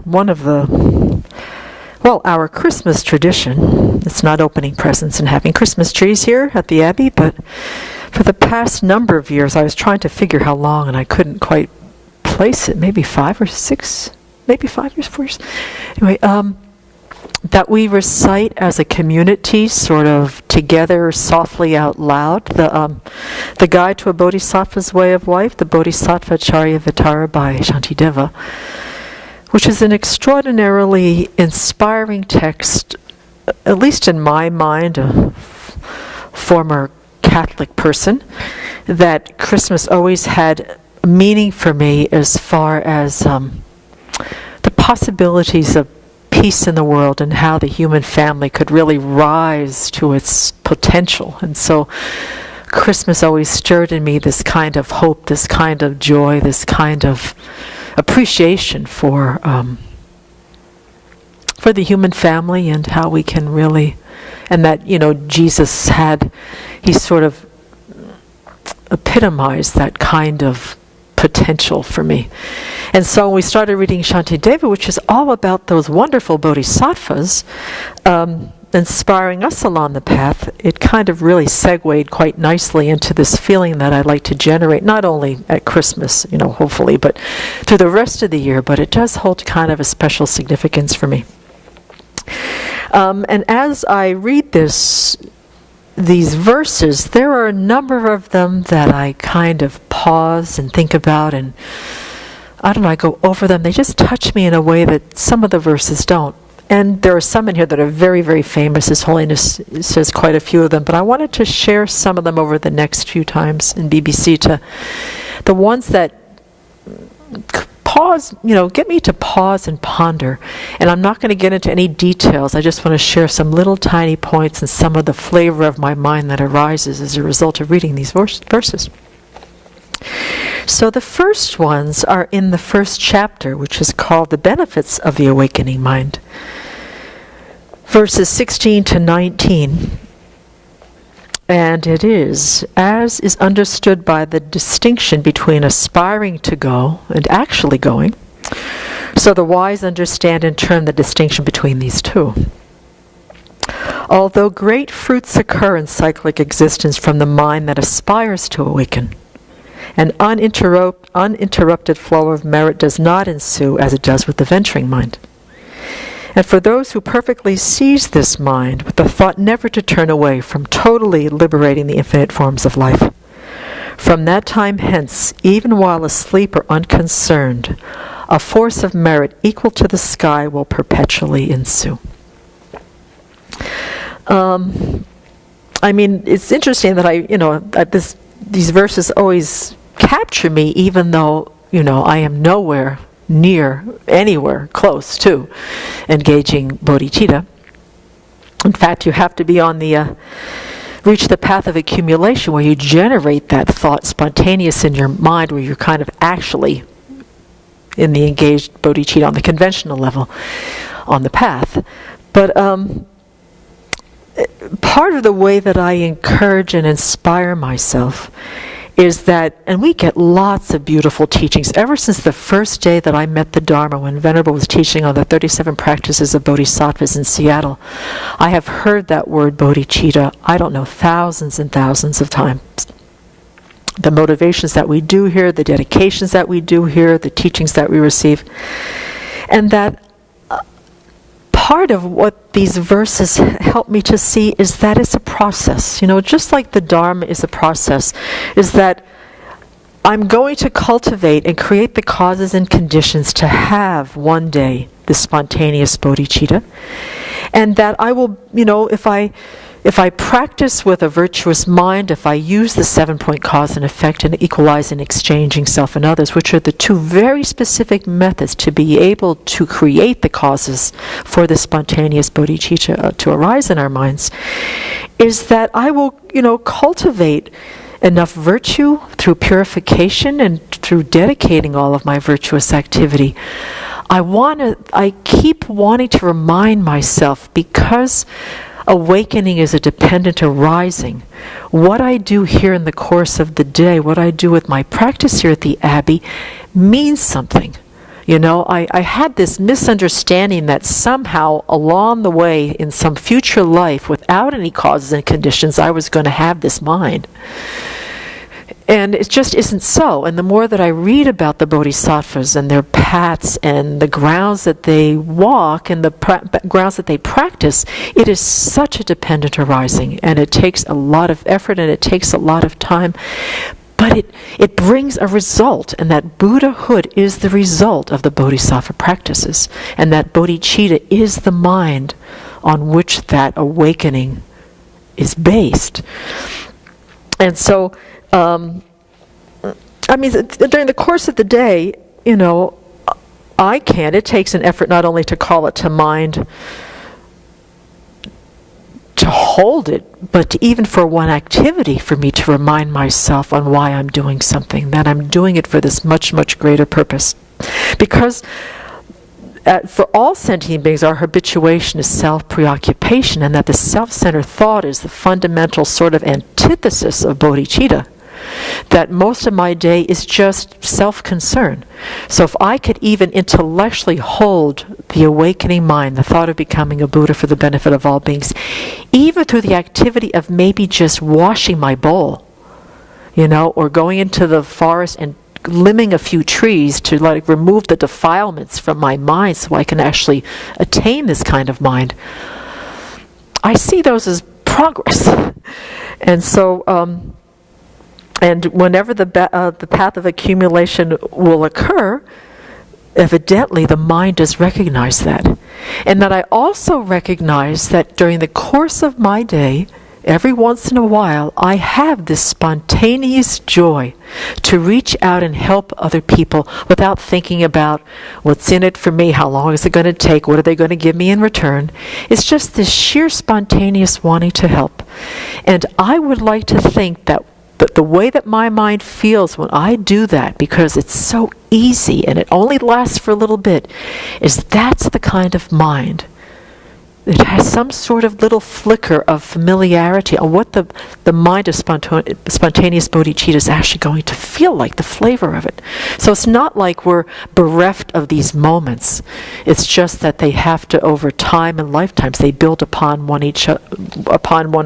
one of the, well, our Christmas tradition. It's not opening presents and having Christmas trees here at the Abbey, but for the past number of years, I was trying to figure how long, and I couldn't quite place it. Maybe 5 or 6, maybe 5 years, 4 years. Anyway, that we recite as a community, sort of together, softly out loud, the Guide to a Bodhisattva's Way of Life, the Bodhisattva Charyavatara by Shantideva, which is an extraordinarily inspiring text, at least in my mind, a former Catholic person, that Christmas always had meaning for me as far as the possibilities of peace in the world and how the human family could really rise to its potential. And so Christmas always stirred in me this kind of hope, this kind of joy, this kind of appreciation for the human family and how we can really, and that, Jesus he sort of epitomized that kind of potential for me. And so we started reading Shantideva, which is all about those wonderful bodhisattvas inspiring us along the path. It kind of really segued quite nicely into this feeling that I'd like to generate, not only at Christmas, hopefully, but through the rest of the year. But it does hold kind of a special significance for me. And as I read these verses, there are a number of them that I kind of pause and think about, and I don't know, I go over them. They just touch me in a way that some of the verses don't. And there are some in here that are very, very famous. His Holiness says quite a few of them, but I wanted to share some of them over the next few times in BBC, to the ones that pause, get me to pause and ponder. And I'm not going to get into any details. I just want to share some little tiny points and some of the flavor of my mind that arises as a result of reading these verses. So the first ones are in the first chapter, which is called The Benefits of the Awakening Mind. Verses 16 to 19. And it is, as is understood by the distinction between aspiring to go and actually going, so the wise understand in turn the distinction between these two. Although great fruits occur in cyclic existence from the mind that aspires to awaken, an uninterrupted flow of merit does not ensue as it does with the venturing mind. And for those who perfectly seize this mind with the thought never to turn away from totally liberating the infinite forms of life, from that time hence, even while asleep or unconcerned, a force of merit equal to the sky will perpetually ensue. It's interesting that these verses always capture me, even though, I am nowhere near, anywhere close to engaging bodhicitta. In fact, you have to be on reach the path of accumulation where you generate that thought spontaneous in your mind, where you're kind of actually in the engaged bodhicitta on the conventional level on the path. But part of the way that I encourage and inspire myself is that, and we get lots of beautiful teachings. Ever since the first day that I met the Dharma, when Venerable was teaching on the 37 practices of bodhisattvas in Seattle, I have heard that word bodhicitta, I don't know, thousands and thousands of times. The motivations that we do here, the dedications that we do here, the teachings that we receive. And that part of what these verses help me to see is that it's a process. Just like the Dharma is a process, is that I'm going to cultivate and create the causes and conditions to have one day the spontaneous bodhicitta. And that I will, if I practice with a virtuous mind, if I use the 7-point cause and effect and equalizing, exchanging self and others, which are the two very specific methods to be able to create the causes for the spontaneous bodhicitta to arise in our minds, is that I will, cultivate enough virtue through purification and through dedicating all of my virtuous activity. I keep wanting to remind myself, because awakening is a dependent arising. What I do here in the course of the day, what I do with my practice here at the Abbey, means something. You know, I had this misunderstanding that somehow along the way in some future life, without any causes and conditions, I was going to have this mind. And it just isn't so. And the more that I read about the bodhisattvas and their paths and the grounds that they walk and the grounds that they practice, it is such a dependent arising. And it takes a lot of effort and it takes a lot of time. But it brings a result. And that Buddhahood is the result of the bodhisattva practices. And that bodhicitta is the mind on which that awakening is based. And so, I mean, during the course of the day, you know, it takes an effort not only to call it to mind, to hold it, but to even for one activity for me to remind myself on why I'm doing something, that I'm doing it for this much, much greater purpose. Because for all sentient beings, our habituation is self-preoccupation, and that the self-centered thought is the fundamental sort of antithesis of bodhicitta. That most of my day is just self-concern. So if I could even intellectually hold the awakening mind, the thought of becoming a Buddha for the benefit of all beings, even through the activity of maybe just washing my bowl, you know, or going into the forest and limbing a few trees to like remove the defilements from my mind so I can actually attain this kind of mind, I see those as progress. And so, and whenever the path of accumulation will occur, evidently the mind does recognize that. And that I also recognize that during the course of my day, every once in a while, I have this spontaneous joy to reach out and help other people without thinking about what's in it for me, how long is it going to take, what are they going to give me in return. It's just this sheer spontaneous wanting to help. And I would like to think that the way that my mind feels when I do that, because it's so easy and it only lasts for a little bit, is that's the kind of mind. It has some sort of little flicker of familiarity on what the mind of spontaneous bodhicitta is actually going to feel like, the flavor of it. So it's not like we're bereft of these moments. It's just that they have to, over time and lifetimes, they build upon one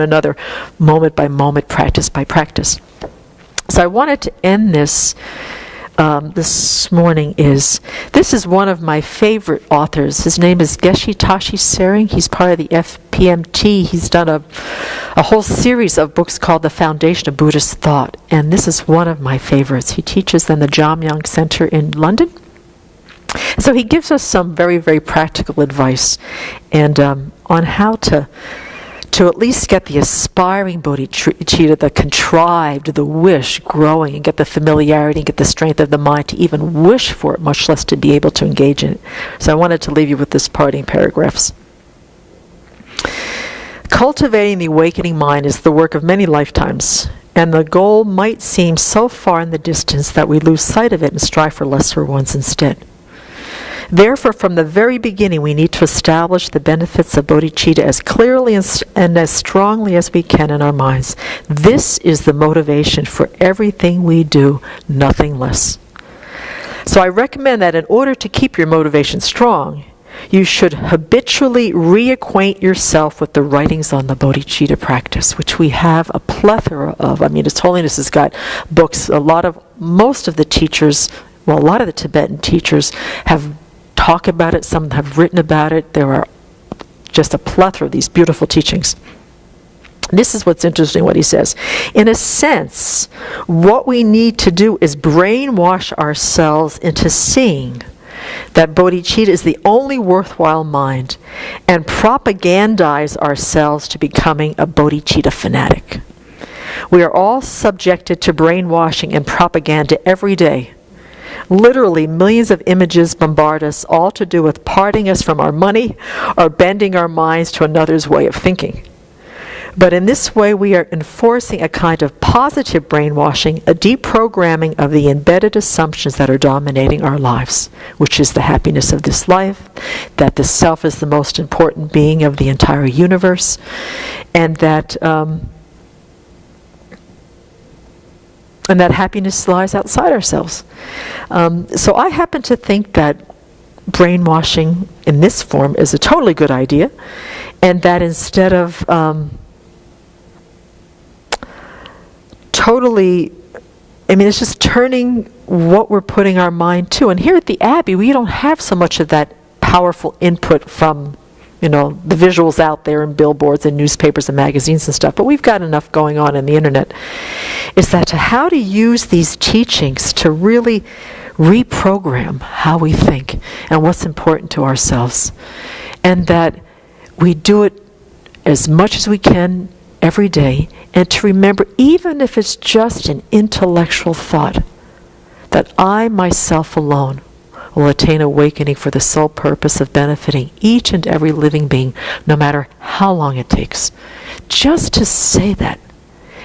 another, moment by moment, practice by practice. So I wanted to end this morning this is one of my favorite authors. His name is Geshe Tashi Tsering. He's part of the FPMT. He's done a whole series of books called The Foundation of Buddhist Thought, and this is one of my favorites. He teaches in the Jamyang Center in London. So he gives us some very, very practical advice and on how to at least get the aspiring bodhicitta, the contrived, the wish growing, and get the familiarity and get the strength of the mind to even wish for it, much less to be able to engage in it. So I wanted to leave you with this parting paragraphs. Cultivating the awakening mind is the work of many lifetimes, and the goal might seem so far in the distance that we lose sight of it and strive for lesser ones instead. Therefore, from the very beginning, we need to establish the benefits of bodhicitta as clearly and as strongly as we can in our minds. This is the motivation for everything we do, nothing less. So I recommend that in order to keep your motivation strong, you should habitually reacquaint yourself with the writings on the bodhicitta practice, which we have a plethora of. I mean, His Holiness has got books. Most of the teachers, a lot of the Tibetan teachers have talk about it, some have written about it. There are just a plethora of these beautiful teachings. This is what's interesting, what he says. In a sense, what we need to do is brainwash ourselves into seeing that bodhicitta is the only worthwhile mind, and propagandize ourselves to becoming a bodhicitta fanatic. We are all subjected to brainwashing and propaganda every day. Literally, millions of images bombard us, all to do with parting us from our money or bending our minds to another's way of thinking. But in this way, we are enforcing a kind of positive brainwashing, a deprogramming of the embedded assumptions that are dominating our lives, which is the happiness of this life, that the self is the most important being of the entire universe, and that happiness lies outside ourselves. So I happen to think that brainwashing in this form is a totally good idea, and that instead of it's just turning what we're putting our mind to. And here at the Abbey, we don't have so much of that powerful input from, the visuals out there and billboards and newspapers and magazines and stuff, but we've got enough going on in the internet. Is that how to use these teachings to really reprogram how we think and what's important to ourselves. And that we do it as much as we can every day, and to remember, even if it's just an intellectual thought, that I myself alone will attain awakening for the sole purpose of benefiting each and every living being, no matter how long it takes. Just to say that.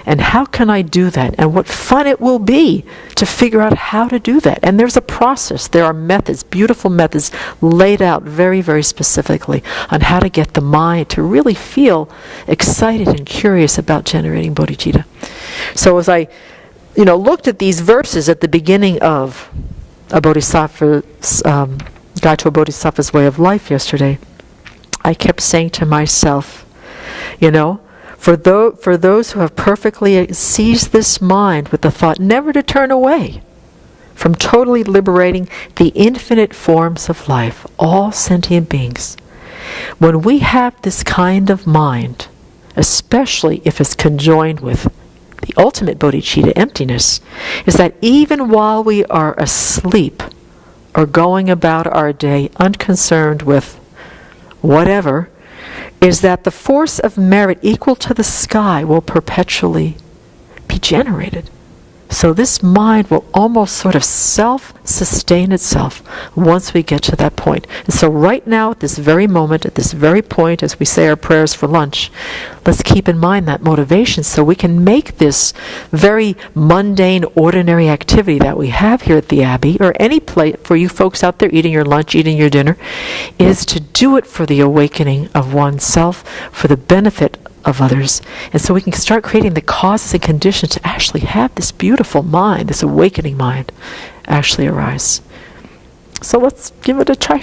And how can I do that? And what fun it will be to figure out how to do that. And there's a process. There are methods, beautiful methods, laid out very, very specifically on how to get the mind to really feel excited and curious about generating bodhicitta. So as I, looked at these verses at the beginning of a Bodhisattva's Guide to a Bodhisattva's Way of Life yesterday, I kept saying to myself, for those who have perfectly seized this mind with the thought never to turn away from totally liberating the infinite forms of life, all sentient beings, when we have this kind of mind, especially if it's conjoined with the ultimate bodhicitta, emptiness, is that even while we are asleep or going about our day unconcerned with whatever, is that the force of merit equal to the sky will perpetually be generated. So this mind will almost sort of self-sustain itself once we get to that point. And so right now, at this very moment, at this very point, as we say our prayers for lunch, let's keep in mind that motivation so we can make this very mundane, ordinary activity that we have here at the Abbey, or any place for you folks out there eating your lunch, eating your dinner, is to do it for the awakening of oneself, for the benefit of others. And so we can start creating the causes and conditions to actually have this beautiful mind, this awakening mind, actually arise. So let's give it a try.